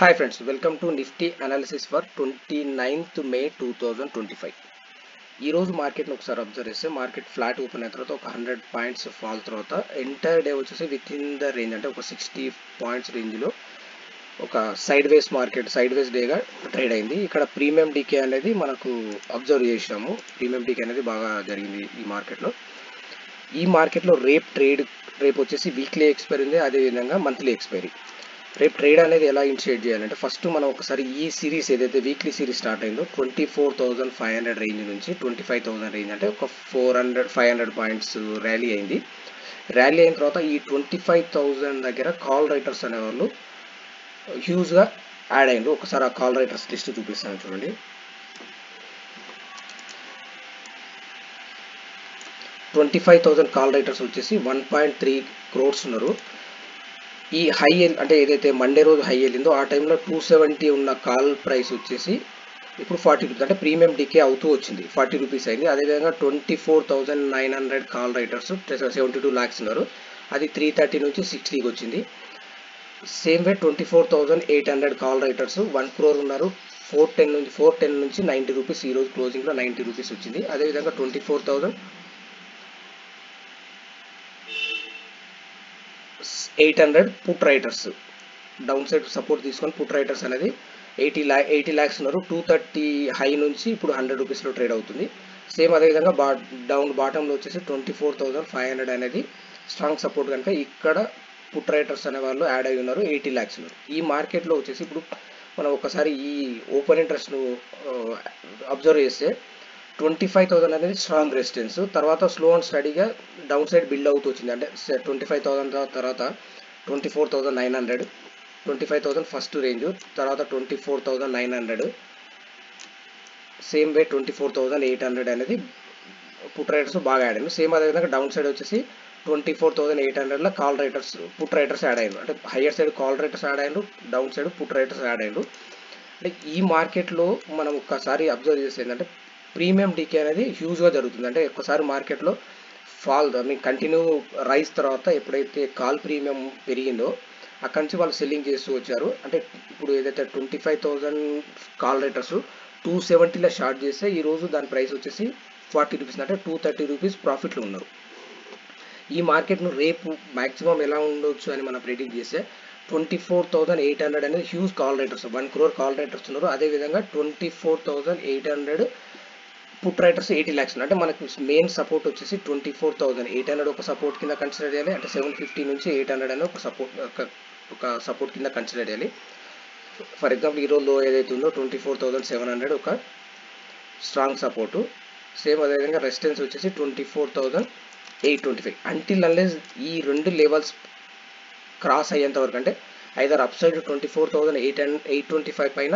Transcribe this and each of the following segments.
Hi friends, welcome to Nifty analysis for 29th May 2025. ఈ రోజు మార్కెట్ని ఒకసారి అబ్జర్వ్ చేస్తే మార్కెట్ ఫ్లాట్ ఓపెన్ అయిన తర్వాత ఒక 100 పాయింట్స్ ఫాల్ తర్వాత ఎంటైర్ డే వచ్చేసి విత్ ఇన్ ద రేంజ్ అంటే ఒక 60 పాయింట్స్ రేంజ్లో ఒక సైడ్ వేస్ డేగా ట్రేడ్ అయింది. ఇక్కడ ప్రీమియం డీకే అనేది మనకు అబ్జర్వ్ చేసినాము. ప్రీమియం డీకే అనేది బాగా జరిగింది ఈ మార్కెట్లో రేపు వచ్చేసి వీక్లీ ఎక్స్పైరీ ఉంది, అదేవిధంగా మంత్లీ ఎక్స్పైరీ. రేపు ట్రేడ్ అనేది ఎలా ఇనిషియేట్ చేయాలంటే ఫస్ట్ మనం ఒకసారి ఈ సిరీస్ ఏదైతే వీక్లీ సిరీస్ స్టార్ట్ అయిందో 24,500 రేంజ్ నుంచి 25,000 రేంజ్ అంటే ఒక 500 పాయింట్స్ ర్యాలీ అయింది. ర్యాలీ అయిన తర్వాత ఈ 25,000 దగ్గర కాల్ రైటర్స్ అనేవాళ్ళు హ్యూజ్గా యాడ్ అయ్యిండ్రు. ఒకసారి ఆ కాల్ రైటర్స్ లిస్ట్ చూపిస్తాను చూడండి. 25,000 కాల్ రైటర్స్ వచ్చేసి 1.3 crores ఉన్నారు. ఈ హై అంటే ఏదైతే మండే రోజు హై వెళ్ళిందో ఆ టైంలో 270 ఉన్న కాల్ ప్రైస్ వచ్చేసి ఇప్పుడు 40 రూపీస్ అంటే ప్రీమియం డికే అవుతూ వచ్చింది, 40 రూపీస్ అయింది. అదేవిధంగా 24,900 కాల్ రైటర్స్ 72 lakhs ఉన్నారు, అది 330 నుంచి 60కి వచ్చింది. Same way 24,800 call writers 1 crore ఉన్నారు, 410 నుంచి 90 రూపీస్, ఈ రోజు క్లోజింగ్లో 90 రూపీస్ వచ్చింది. అదేవిధంగా 24,800 put writers down side support తీసుకొని పుట్ రైటర్స్ అనేది 80 lakhs ఉన్నారు, 230 హై నుంచి ఇప్పుడు 100 రూపీస్లో ట్రేడ్ అవుతుంది. సేమ్ అదేవిధంగా బాటంలో వచ్చేసి 24,500 అనేది స్ట్రాంగ్ సపోర్ట్ కనుక ఇక్కడ పుట్ రైటర్స్ అనే వాళ్ళు యాడ్ అయి ఉన్నారు, 80 lakhs ఉన్నారు. ఈ మార్కెట్లో వచ్చేసి ఇప్పుడు మనం ఒకసారి ఈ ఓపెన్ ఇంట్రెస్ట్ను అబ్జర్వ్ చేస్తే 25,000 అనేది స్ట్రాంగ్ రెసిస్టెన్స్, తర్వాత స్లో అండ్ స్టడీగా డౌన్ సైడ్ బిల్డ్ అవుతూ వచ్చింది. అంటే 25,000 తర్వాత 24,900, 25,000 ఫస్ట్ రేంజ్, తర్వాత 24,900, సేమ్ వే 24,800 అనేది పుట్ రైటర్స్ బాగా యాడ్ అయ్యారు. సేమ్ అదేవిధంగా డౌన్ సైడ్ వచ్చేసి 24,800లో call writers put writers add అయ్యారు. అంటే higher side call writers add అయ్యారు, down side put writers add అయ్యారు. అంటే ఈ మార్కెట్లో మనం ఒక్కసారి అబ్జర్వ్ చేస్తే ఏంటంటే ప్రీమియం డీకే అనేది హ్యూజ్గా జరుగుతుంది. అంటే ఒక్కసారి మార్కెట్లో కంటిన్యూ రైస్ తర్వాత ఎప్పుడైతే కాల్ ప్రీమియం పెరిగిందో అక్కడి నుంచి వాళ్ళు సెల్లింగ్ చేస్తూ వచ్చారు. అంటే ఇప్పుడు ఏదైతే 25,000 కాల్ రైటర్స్ 270లో షార్ట్ చేస్తే ఈరోజు దాని ప్రైస్ వచ్చేసి 40 రూపీస్, అంటే 230 రూపీస్ ప్రాఫిట్లో ఉన్నారు. ఈ మార్కెట్ను రేపు మ్యాక్సిమం ఎలా ఉండొచ్చు అని మనం ప్రెడిక్ట్ చేస్తే 24,800 అనేది huge call writers 1 crore call writers ఉన్నారు. అదేవిధంగా 24,800 పుట్ రైటర్స్ 80 lakhs ఉన్నారు. అంటే మనకు మెయిన్ సపోర్ట్ వచ్చేసి 24,800 ఒక సపోర్ట్ కింద కన్సిడర్ చేయాలి. అంటే 750 నుంచి 800 అని ఒక సపోర్ట్ కింద కన్సిడర్ చేయాలి. ఫర్ ఎగ్జాంపుల్ ఈరోజు లో ఏదైతే ఉందో 24,700 ఒక స్ట్రాంగ్ సపోర్టు. సేమ్ అదేవిధంగా రెసిస్టెన్స్ వచ్చేసి 24,825. అంటిల్ అన్లెస్ ఈ రెండు లెవెల్స్ క్రాస్ అయ్యేంత వరకు, అంటే ఐదర్ అప్ సైడ్ 24,825 పైన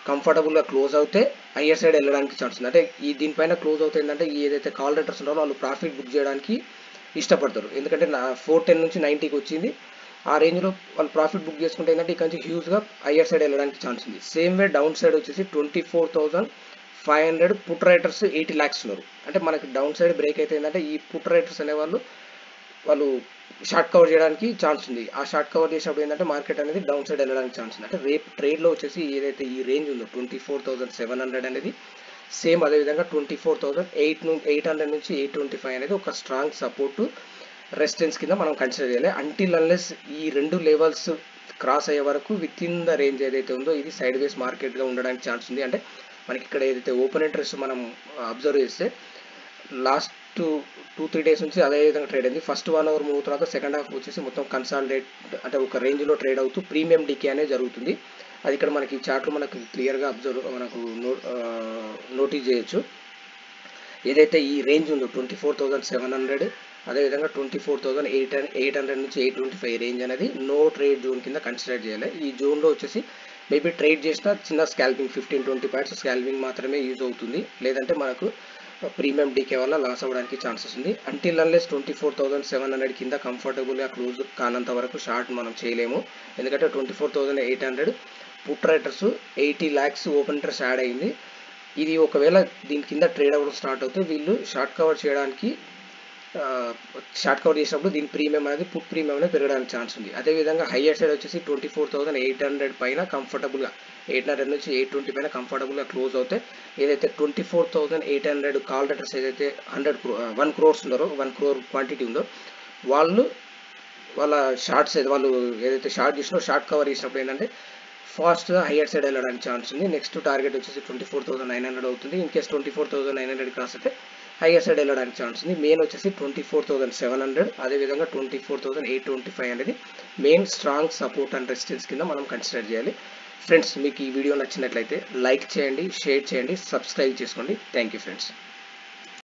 కంఫర్టబుల్గా క్లోజ్ అవుతే హయ్యర్ సైడ్ వెళ్ళడానికి ఛాన్స్ ఉంది. అంటే దీనిపైన క్లోజ్ అవుతే ఏంటంటే ఏదైతే కాల్ రైటర్స్ ఉన్నారో వాళ్ళు ప్రాఫిట్ బుక్ చేయడానికి ఇష్టపడతారు. ఎందుకంటే 410 నుంచి 90కి వచ్చింది, ఆ రేంజ్లో వాళ్ళు ప్రాఫిట్ బుక్ చేసుకుంటే ఏంటంటే ఇక్కడ నుంచి హ్యూజ్గా హయ్యర్ సైడ్ వెళ్ళడానికి ఛాన్స్ ఉంది. సేమ్ వే డౌన్ సైడ్ వచ్చేసి 24,500 పుట్ రైటర్స్ 80 lakhs ఉన్నారు. అంటే మనకి డౌన్ సైడ్ బ్రేక్ అయితే ఏంటంటే ఈ పుట్ రైటర్స్ అనేవాళ్ళు షార్ట్ కవర్ చేయడానికి ఛాన్స్ ఉంది. ఆ షార్ట్ కవర్ చేసినప్పుడు ఏంటంటే మార్కెట్ అనేది డౌన్ సైడ్ వెళ్ళడానికి ఛాన్స్ ఉంది. అంటే రేపు ట్రేడ్లో వచ్చేసి ఏదైతే ఈ రేంజ్ ఉందో 24,700 అనేది సేమ్ అదేవిధంగా 24,800 నుంచి 825 అనేది ఒక స్ట్రాంగ్ సపోర్టు రెసిస్టెన్స్ కింద మనం కన్సిడర్ చేయాలి. అంటిల్ అన్లెస్ ఈ రెండు లెవెల్స్ క్రాస్ అయ్యే వరకు విత్ ఇన్ ద రేంజ్ ఏదైతే ఉందో ఇది సైడ్ వేస్ మార్కెట్గా ఉండడానికి ఛాన్స్ ఉంది. అంటే మనకి ఇక్కడ ఏదైతే ఓపెన్ ఇంట్రెస్ట్ మనం అబ్జర్వ్ చేస్తే లాస్ట్ 2-3 డేస్ నుంచి అదే విధంగా ట్రేడ్ అయింది. ఫస్ట్ 1 hour మూవ్ తర్వాత సెకండ్ హాఫ్ వచ్చేసి మొత్తం కన్సాలిడేట్ అంటే ఒక రేంజ్లో ట్రేడ్ అవుతూ ప్రీమియం డీకే అనేది జరుగుతుంది. అది ఇక్కడ మనకి చార్ట్లో మనకు క్లియర్గా నోటీస్ చేయొచ్చు. ఏదైతే ఈ రేంజ్ ఉందో 24,700 అదేవిధంగా 24,800 నుంచి 825 రేంజ్ అనేది నో ట్రేడ్ జోన్ కింద కన్సిడర్ చేయాలి. ఈ జోన్లో వచ్చేసి మేబీ ట్రేడ్ చేసిన చిన్న స్కాల్పింగ్ 15-20 పాయింట్స్ స్కాల్పింగ్ మాత్రమే యూజ్ అవుతుంది, లేదంటే మనకు ప్రీమియం డీకే వల్ల లాస్ అవ్వడానికి ఛాన్సెస్ ఉంది. అంటిల్ అన్లెస్ 24,700 కింద కంఫర్టబుల్గా క్లోజ్ కానంత వరకు షార్ట్ మనం చేయలేము. ఎందుకంటే 24,800 put writers 80 lakhs open interest add అయింది. ఇది ఒకవేళ దీని కింద ట్రేడ్ అవ్వడం స్టార్ట్ అవుతే వీళ్ళు షార్ట్ కవర్ చేయడానికి షార్ట్ కవర్ చేసినప్పుడు దీని ప్రీమియం అనేది పుట్ ప్రీమియం అనేది పెరగడానికి ఛాన్స్ ఉంది. అదేవిధంగా హయ్యర్ సైడ్ వచ్చేసి 24,800 పైన కంఫర్టబుల్గా 800 నుంచి 820 పైన కంఫర్టబుల్గా క్లోజ్ అవుతాయి. ఏదైతే 24,800 కాల్ రైటర్స్ ఏదైతే 1 crores ఉన్నారో 1 crore క్వాంటిటీ ఉందో వాళ్ళ షార్ట్స్ వాళ్ళు ఏదైతే షార్ట్ చేసినో షార్ట్ కవర్ చేసినప్పుడు ఏంటంటే ఫాస్ట్గా హయ్యర్ సైడ్ వెళ్ళడానికి ఛాన్స్ ఉంది. నెక్స్ట్ టార్గెట్ వచ్చేసి 24,900 అవుతుంది. ఇన్ కేస్ 24,900 క్రాస్ అయితే హయ్యర్ సైడ్ వెళ్ళడానికి ఛాన్స్ ఉంది. మెయిన్ వచ్చేసి 24,700, అదేవిధంగా 24,825 అనేది main strong support and resistance కింద మనం కన్సిడర్ చేయాలి. ఫ్రెండ్స్, మీకు ఈ వీడియో నచ్చినట్లయితే లైక్ చేయండి, షేర్ చేయండి, సబ్స్క్రైబ్ చేసుకోండి. Thank you friends.